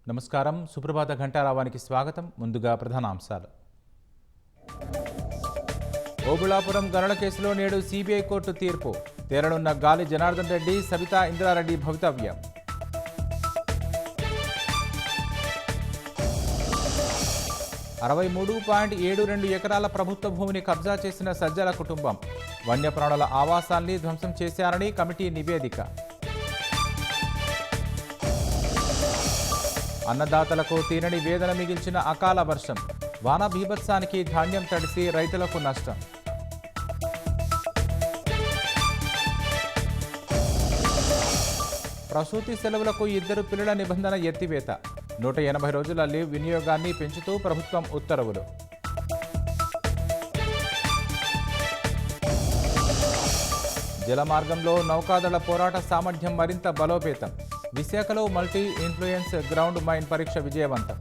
నమస్కారం. సుప్రభాత ఘంటారావానికి స్వాగతం. ముందుగా ప్రధానాంశాలు. ఓబుళాపురం గనుల కేసులో నేడు సిబిఐ కోర్టు తీర్పు. తేలనున్న గాలి జనార్దన్ రెడ్డి, సబితా ఇంద్రారెడ్డి భవితవ్యం. $63.72 ఎకరాల ప్రభుత్వ భూమిని కబ్జా చేసిన సజ్జల కుటుంబం. వన్యప్రాణుల ఆవాసాల్ని ధ్వంసం చేశారని కమిటీ నివేదిక. అన్నదాతలకు తీరని వేదన మిగిల్చిన అకాల వర్షం. వాన బీభత్సానికి ధాన్యం తడిసి రైతులకు నష్టం. ప్రసూతి సెలవులకు 2 పిల్లల నిబంధన ఎత్తివేత. 180 రోజుల లీవ్ వినియోగాన్ని పెంచుతూ ప్రభుత్వం ఉత్తర్వులు. జలమార్గంలో నౌకాదళ పోరాట సామర్థ్యం మరింత బలోపేతం. విశాఖలో మల్టీ ఇన్ఫ్లుయెన్స్ గ్రౌండ్ మైన్ పరీక్ష విజయవంతం.